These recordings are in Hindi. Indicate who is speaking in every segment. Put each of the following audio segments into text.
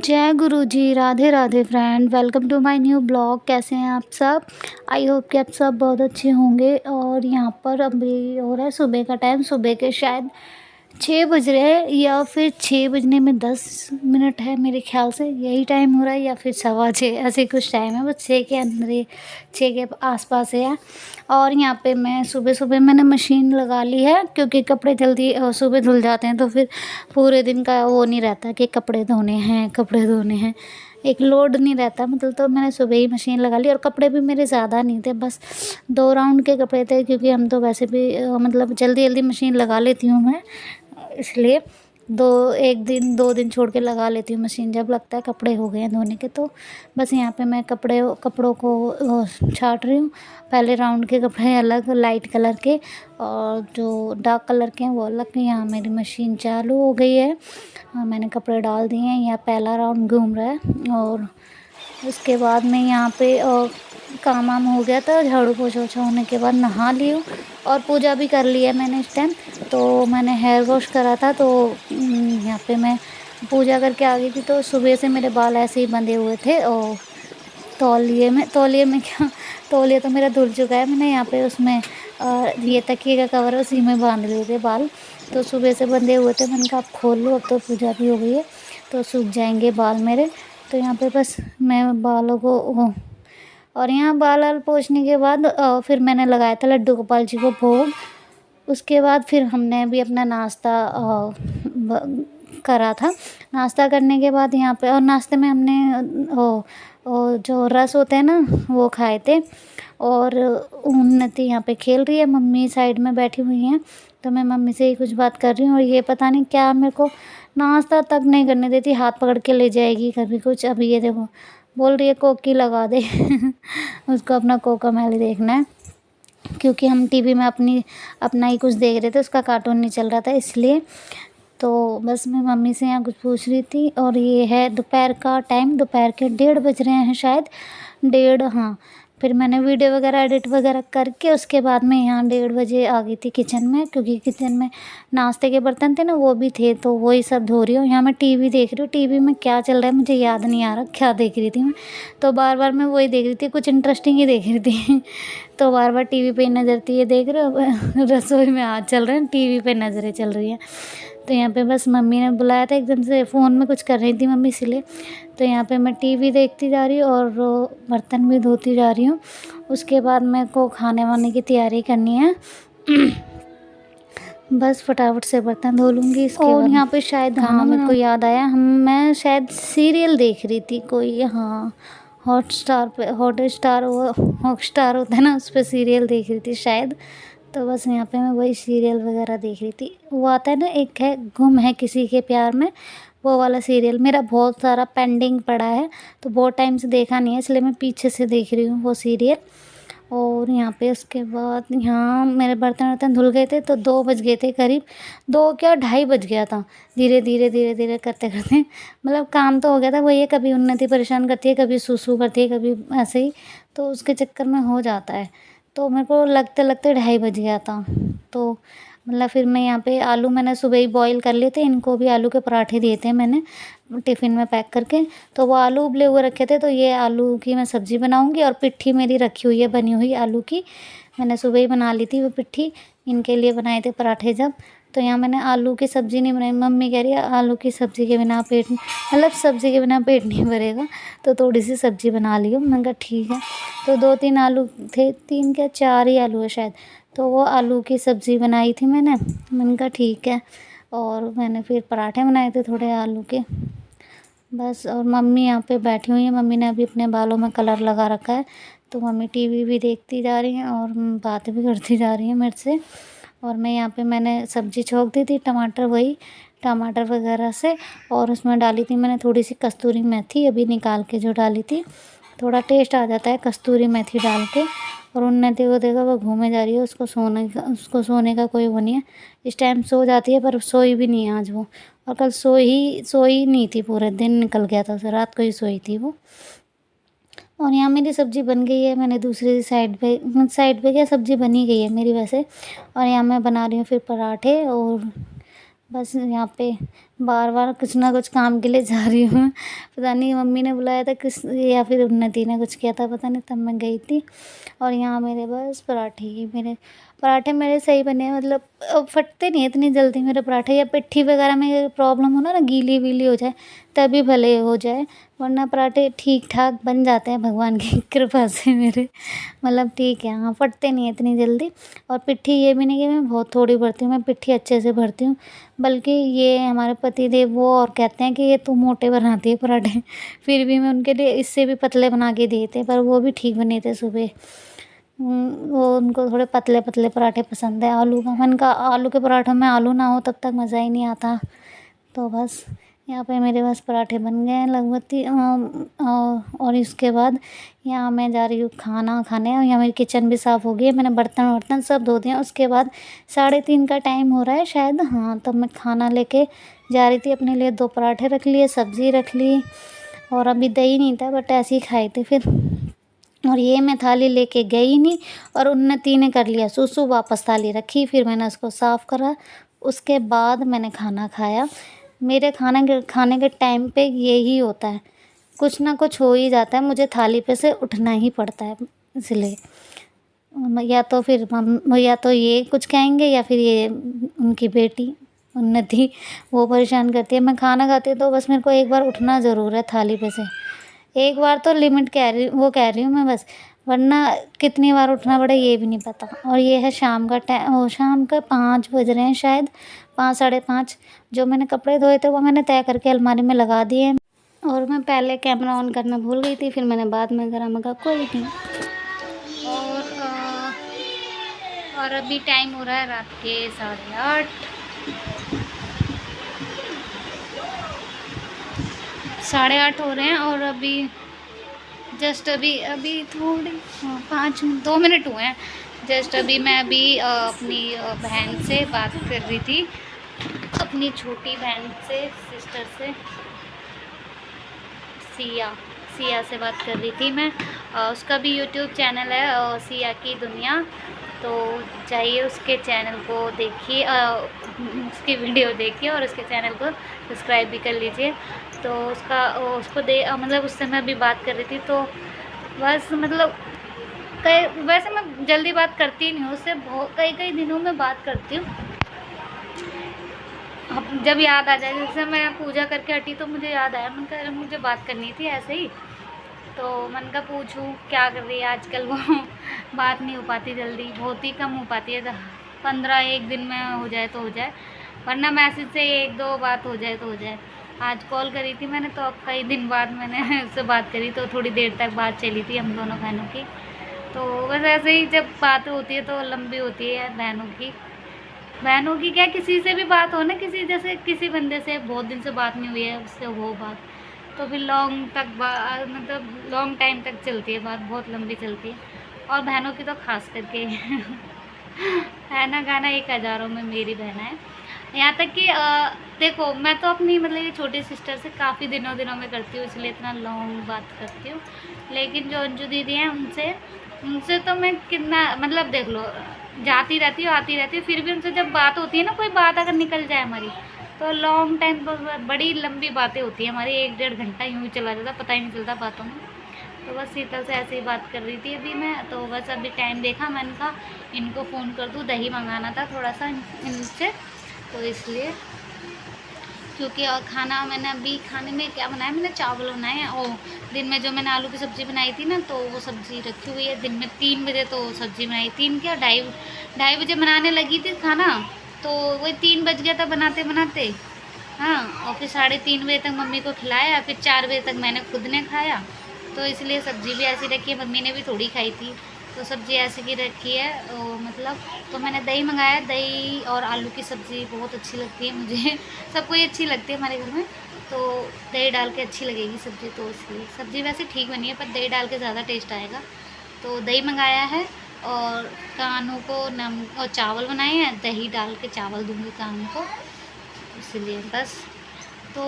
Speaker 1: जय गुरु जी, Radhe Radhe friend, welcome to my new blog. कैसे हैं आप सब? आई होप कि आप सब बहुत अच्छे होंगे। और यहाँ पर अभी हो रहा है सुबह का टाइम, सुबह के शायद 6 बज रहे हैं या फिर 6 बजने में 10 मिनट है, मेरे ख्याल से यही टाइम हो रहा है, या फिर 6:15 ऐसे कुछ टाइम है, बस 6 के अंदर ही, 6 के आसपास है। और यहाँ पे मैं सुबह सुबह मैंने मशीन लगा ली है, क्योंकि कपड़े जल्दी सुबह धुल जाते हैं, तो फिर पूरे दिन का वो नहीं रहता कि कपड़े धोने हैं, कपड़े धोने हैं, एक लोड नहीं रहता मतलब। तो मैंने सुबह ही मशीन लगा ली। और कपड़े भी मेरे ज़्यादा नहीं थे, बस 2 राउंड के कपड़े थे, क्योंकि हम तो वैसे भी मतलब जल्दी जल्दी मशीन लगा लेती हूँ मैं, इसलिए 2 दिन छोड़ के लगा लेती हूँ मशीन, जब लगता है कपड़े हो गए हैं धोने के। तो बस यहाँ पे मैं कपड़ों को छाँट रही हूँ। पहले राउंड के कपड़े अलग लाइट कलर के, और जो डार्क कलर के हैं वो अलग। यहाँ मेरी मशीन चालू हो गई है, मैंने कपड़े डाल दिए हैं। यहाँ पहला राउंड घूम रहा है, और उसके बाद में यहाँ पे काम वाम हो गया था, झाड़ू पोछा ओछा होने के बाद नहा ली हूँ, और पूजा भी कर ली है मैंने इस टाइम। तो मैंने हेयर वॉश करा था, तो यहाँ पे मैं पूजा करके आ गई थी। तो सुबह से मेरे बाल ऐसे ही बंधे हुए थे, और तौलिए में क्या, तौलिया तो मेरा धुल चुका है। मैंने यहाँ पे उसमें ये तकिए का कवर है, उसी में बांध लिए थे बाल। तो सुबह से बंधे हुए थे, मैंने कहा आप खोल लो, अब तो पूजा भी हो गई है तो सूख जाएंगे बाल मेरे। तो यहाँ पे बस मैं बालों को और यहाँ बाल वाल पोंछने के बाद फिर मैंने लगाया था लड्डू गोपाल जी को भोग। उसके बाद फिर हमने भी अपना नाश्ता करा था। नाश्ता करने के बाद यहाँ पे, और नाश्ते में हमने जो रस होते हैं ना वो खाए थे। और उन्नति यहाँ पे खेल रही है, मम्मी साइड में बैठी हुई हैं, तो मैं मम्मी से ही कुछ बात कर रही हूँ। और ये पता नहीं क्या मेरे को नाश्ता तक नहीं करने देती, हाथ पकड़ के ले जाएगी कभी कुछ। अभी ये देखो बोल रही है कोकी लगा दे उसको अपना कोकामेली देखना है, क्योंकि हम टीवी में अपना ही कुछ देख रहे थे, उसका कार्टून नहीं चल रहा था इसलिए। तो बस मैं मम्मी से यहाँ कुछ पूछ रही थी। और ये है दोपहर का टाइम, दोपहर के 1:30 बज रहे हैं शायद, 1:30 हाँ। फिर मैंने वीडियो वगैरह एडिट वगैरह करके उसके बाद मैं यहाँ 1:30 बजे आ गई थी किचन में, क्योंकि किचन में नाश्ते के बर्तन थे ना वो भी थे, तो वही सब धो रही हूँ। यहाँ मैं टीवी देख रही हूँ, टीवी में क्या चल रहा है मुझे याद नहीं आ रहा क्या देख रही थी मैं, तो बार बार मैं वही देख रही थी, कुछ इंटरेस्टिंग ही देख रही थी तो बार बार टीवी पे ही नज़र थी, ये देख रहे हो रसोई में हाथ चल रहे हैं, टीवी पे नज़रें चल रही हैं। तो यहाँ पे बस मम्मी ने बुलाया था एकदम से, फ़ोन में कुछ कर रही थी मम्मी इसलिए। तो यहाँ पे मैं टीवी देखती जा रही हूँ और बर्तन भी धोती जा रही हूँ। उसके बाद मेरे को खाने वाने की तैयारी करनी है बस फटाफट से बर्तन धो लूँगी इसके बाद। और यहाँ पे शायद हाँ मेरे को याद आया, मैं शायद सीरियल देख रही थी कोई, हाँ हॉटस्टार पे, हॉटस्टार वो हॉटस्टार होता है ना, उस पर सीरियल देख रही थी शायद। तो बस यहाँ पे मैं वही सीरियल वगैरह देख रही थी। वो आता है ना एक है गुम है किसी के प्यार में, वो वाला सीरियल मेरा बहुत सारा पेंडिंग पड़ा है, तो बहुत टाइम से देखा नहीं है, इसलिए मैं पीछे से देख रही हूँ वो सीरियल। और यहाँ पे उसके बाद यहाँ मेरे बर्तन वर्तन धुल गए थे, तो 2 बज गए थे करीब, 2 क्या 2:30 बज गया था। धीरे धीरे धीरे धीरे करते करते मतलब काम तो हो गया था। वही है, कभी उन्नति परेशान करती है, कभी सूसू करती है, कभी ऐसे ही, तो उसके चक्कर में हो जाता है। तो मेरे को लगते लगते 2:30 बज गया था। तो मतलब फिर मैं यहाँ पे आलू मैंने सुबह ही बॉईल कर लिए थे, इनको भी आलू के पराठे दिए थे मैंने टिफ़िन में पैक करके। तो वो आलू उबले हुए रखे थे, तो ये आलू की मैं सब्ज़ी बनाऊँगी। और पिट्ठी मेरी रखी हुई है बनी हुई आलू की, मैंने सुबह ही बना ली थी वो पिट्ठी, इनके लिए बनाए थे पराठे जब। तो यहाँ मैंने आलू की सब्ज़ी नहीं बनाई, मम्मी कह रही है आलू की सब्ज़ी के बिना पेट मतलब सब्ज़ी के बिना पेट नहीं भरेगा, तो थोड़ी सी सब्ज़ी बना ली हो। मैंने कहा ठीक है। तो 2-3 आलू थे, 3 क्या 4 ही आलू है शायद, तो वो आलू की सब्ज़ी बनाई थी मैंने कहा ठीक है। और मैंने फिर पराठे बनाए थे थोड़े आलू के बस। और मम्मी यहाँ पे बैठी हुई है, मम्मी ने अभी अपने बालों में कलर लगा रखा है, तो मम्मी टीवी भी देखती जा रही हैं और बातें भी करती जा रही हैं मेरे से। और मैं यहाँ पे मैंने सब्ज़ी छोंक दी थी टमाटर, वही टमाटर वगैरह से, और उसमें डाली थी मैंने थोड़ी सी कस्तूरी मेथी अभी निकाल के जो डाली थी, थोड़ा टेस्ट आ जाता है कस्तूरी मेथी डाल के। और उन्नति को देखा वो घूमे जा रही है, उसको सोने का कोई वो नहीं है, इस टाइम सो जाती है, पर सोई भी नहीं है आज वो। और कल सोई नहीं थी, पूरे दिन निकल गया था उसे, रात को ही सोई थी वो। और यहाँ मेरी सब्ज़ी बन गई है, मैंने दूसरी साइड पे क्या सब्ज़ी बनी गई है मेरी वैसे। और यहाँ मैं बना रही हूँ फिर पराठे, और बस यहाँ पे बार बार कुछ ना कुछ काम के लिए जा रही हूँ मैं। पता नहीं मम्मी ने बुलाया था किस, या फिर उन्नति ने कुछ किया था पता नहीं, तब मैं गई थी। और यहाँ मेरे बस पराठे ही, मेरे पराठे मेरे सही बने हैं, मतलब फटते नहीं है इतनी जल्दी मेरे पराठे। या पिट्ठी वगैरह में प्रॉब्लम हो ना गीली वीली हो जाए तभी भले हो जाए, वरना पराठे ठीक ठाक बन जाते हैं भगवान की कृपा से मेरे, मतलब ठीक है। हाँ, फटते नहीं है इतनी जल्दी। और पिट्ठी ये भी नहीं कि मैं बहुत थोड़ी भरती हूँ, मैं पिट्ठी अच्छे से भरती हूँ। बल्कि ये हमारे पतिदेव वो और कहते हैं कि ये तू मोटे बनाती है पराठे। फिर भी मैं उनके लिए इससे भी पतले बना के दिए थे, पर वो भी ठीक बने थे सुबह। वो उनको थोड़े पतले पतले पराठे पसंद है आलू का। मैंने कहा आलू के पराठों में आलू ना हो तब तक मज़ा ही नहीं आता। तो बस यहाँ पे मेरे बस पराठे बन गए हैं लगभग। और इसके बाद यहाँ मैं जा रही हूँ खाना खाने। और यहाँ मेरी किचन भी साफ़ हो गई है, मैंने बर्तन वर्तन सब धो दिए। उसके बाद 3:30 का टाइम हो रहा है शायद, हाँ, तब मैं खाना लेके जा रही थी। अपने लिए 2 पराठे रख लिए, सब्ज़ी रख ली, और अभी दही नहीं था बट ऐसे ही खाए थे फिर। और ये मैं थाली लेके गई नहीं, और उन्नति ने कर लिया सुसु, वापस थाली रखी। फिर मैंने उसको साफ़ करा, उसके बाद मैंने खाना खाया। मेरे खाने के टाइम पे यही होता है, कुछ ना कुछ हो ही जाता है, मुझे थाली पे से उठना ही पड़ता है। इसलिए या तो फिर या तो ये कुछ कहेंगे या फिर ये उनकी बेटी उन्नति, वो परेशान करती है। मैं खाना खाती हूँ तो बस मेरे को एक बार उठना ज़रूर है थाली पे से। एक बार तो लिमिट कह रही हूँ मैं बस, वरना कितनी बार उठना पड़े ये भी नहीं पता। और ये है शाम का टाइम, शाम का 5 बज रहे हैं शायद, 5 साढ़े 5। जो मैंने कपड़े धोए थे वो मैंने तय करके अलमारी में लगा दिए। और मैं पहले कैमरा ऑन करना भूल गई थी, फिर मैंने बाद में करा, मैं कहा कोई नहीं। और अभी टाइम हो रहा है रात के 8:30, 8:30 हो रहे हैं। और अभी जस्ट अभी थोड़ी 2 मिनट हुए हैं। जस्ट अभी मैं अपनी बहन से बात कर रही थी, अपनी छोटी बहन से, सिस्टर से, सिया से बात कर रही थी मैं। उसका भी यूट्यूब चैनल है, सिया की दुनिया। तो जाइए उसके चैनल को देखिए, उसकी वीडियो देखिए और उसके चैनल को सब्सक्राइब भी कर लीजिए। तो उसको मतलब उससे मैं अभी बात कर रही थी। तो बस मतलब वैसे मैं जल्दी बात करती नहीं हूँ उससे, कई दिनों में बात करती हूँ। अब जब याद आ जाए, जैसे मैं पूजा करके हटी तो मुझे याद आया, मैंने कहा मुझे बात करनी थी ऐसे ही। तो मन का पूछूं क्या कर रही है आजकल वो। बात नहीं हो पाती जल्दी, बहुत ही कम हो पाती है। 15 दिन में हो जाए तो हो जाए, वरना मैसेज से 1-2 बात हो जाए तो हो जाए। आज कॉल करी थी मैंने, तो अब कई दिन बाद मैंने उससे बात करी, तो थोड़ी देर तक बात चली थी हम दोनों बहनों की। तो बस ऐसे ही जब बात होती है तो लंबी होती है बहनों की क्या, किसी से भी बात हो ना, जैसे किसी बंदे से बहुत दिन से बात नहीं हुई है, उससे वो बात तो फिर मतलब लॉन्ग टाइम तक चलती है बात, बहुत लंबी चलती है। और बहनों की तो खास करके है ना गाना, 1000 में मेरी बहन है। यहाँ तक कि देखो, मैं तो अपनी मतलब ये छोटी सिस्टर से काफ़ी दिनों में करती हूँ, इसलिए इतना लॉन्ग बात करती हूँ। लेकिन जो अंजू दीदी हैं उनसे तो मैं कितना, मतलब देख लो, जाती रहती हूँ आती रहती हूँ, फिर भी उनसे जब बात होती है ना, कोई बात अगर निकल जाए हमारी, तो लॉन्ग टाइम पर बड़ी लंबी बातें होती हैं हमारी, 1-1.5 घंटा यूँ ही चला जाता, पता ही नहीं चलता बातों में। तो बस शीतल से ऐसे ही बात कर रही थी अभी मैं। तो बस अभी टाइम देखा, मैंने कहा इनको फ़ोन कर दूँ, दही मंगाना था थोड़ा सा इनसे, तो इसलिए। क्योंकि खाना मैंने अभी खाने में क्या बनाया, मैंने चावल बनाए हैं। और दिन में जो मैंने आलू की सब्ज़ी बनाई थी ना, तो वो सब्ज़ी रखी हुई है। दिन में 3 बजे तो सब्ज़ी बनाई, 3 क्या 2:30 बजे बनाने लगी थी खाना, तो वही 3 बज गया था बनाते बनाते। हाँ, और फिर 3:30 बजे तक मम्मी को खिलाया, फिर 4 बजे तक मैंने खुद ने खाया। तो इसलिए सब्ज़ी भी ऐसी रखी है, मम्मी ने भी थोड़ी खाई थी, तो सब्ज़ी ऐसे की रखी है। मतलब तो मैंने दही मंगाया, दही और आलू की सब्ज़ी बहुत अच्छी लगती है मुझे सबको ही अच्छी लगती है हमारे घर में, तो दही डाल के अच्छी लगेगी सब्ज़ी, तो इसलिए सब्ज़ी वैसे ठीक बनी है, पर दही डाल के ज़्यादा टेस्ट आएगा। तो दही मंगाया है, और कानू को और चावल बनाए हैं, दही डाल के चावल दूँगी कानू को, इसलिए बस। तो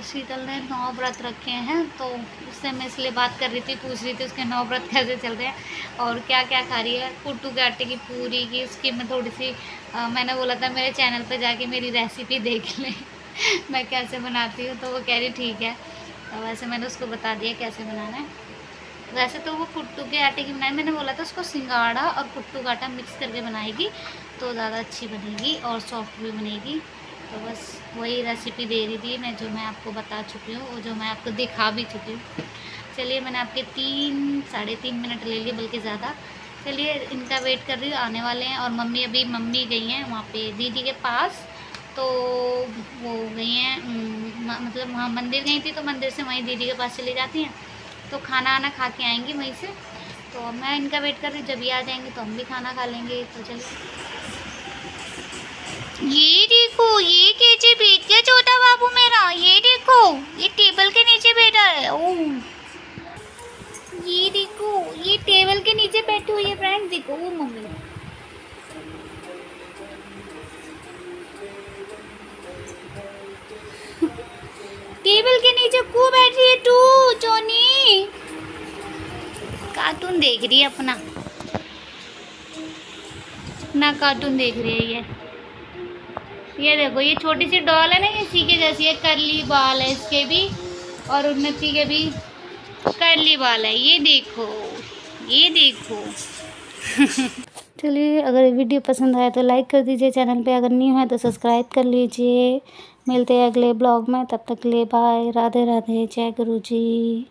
Speaker 1: शीतल ने 9 व्रत रखे हैं, तो उससे मैं इसलिए बात कर रही थी, पूछ रही थी उसके 9 व्रत कैसे चल रहे हैं और क्या क्या खा रही है। कुट्टू के आटे की पूरी की उसकी मैं थोड़ी सी मैंने बोला था मेरे चैनल पे जाके मेरी रेसिपी देख लें मैं कैसे बनाती हूँ, तो वो कह रही ठीक है। तो वैसे मैंने उसको बता दिया कैसे बनाना है। वैसे तो वो कुट्टू के आटे की बनाई, मैंने बोला था उसको सिंगाड़ा और कुट्टू का आटा मिक्स करके बनाएगी तो ज़्यादा अच्छी बनेगी और सॉफ्ट भी बनेगी। तो बस वही रेसिपी दे रही थी मैं, जो मैं आपको बता चुकी हूँ, वो जो मैं आपको दिखा भी चुकी हूँ। चलिए, मैंने आपके 3-3.5 मिनट ले लिए, बल्कि ज़्यादा। चलिए, इनका वेट कर रही हूँ, आने वाले हैं। और मम्मी गई हैं वहाँ पे दीदी के पास, तो वो गई हैं मतलब वहाँ मंदिर गई थी, तो मंदिर से वहीं दीदी के पास चली जाती हैं, तो खाना आना खा के आएंगी वहीं से। तो अब मैं इनका वेट कर रही हूँ, जब ये आ जाएंगे तो हम भी खाना खा लेंगे। तो चलिए, ये देखो, ये कैसे बैठ गया छोटा बाबू मेरा, ये देखो, ये टेबल के नीचे बैठा है। ओह, ये देखो, ये टेबल के नीचे बैठी हुई है फ्रेंड्स, देखो वो मम्मी। टेबल के नीचे क्यों बैठ रही है तू जोनी? कार्टून देख रही है अपना, ना कार्टून देख रही है ये देखो, ये छोटी सी डॉल है ना, ये इसी के जैसी है, करली बाल है इसके भी, और उन्नति के भी करली बाल है। ये देखो, ये देखो। चलिए, अगर वीडियो पसंद आया तो लाइक कर दीजिए, चैनल पे अगर न्यू है तो सब्सक्राइब कर लीजिए। मिलते हैं अगले ब्लॉग में, तब तक के लिए बाय, राधे राधे, जय गुरु जी।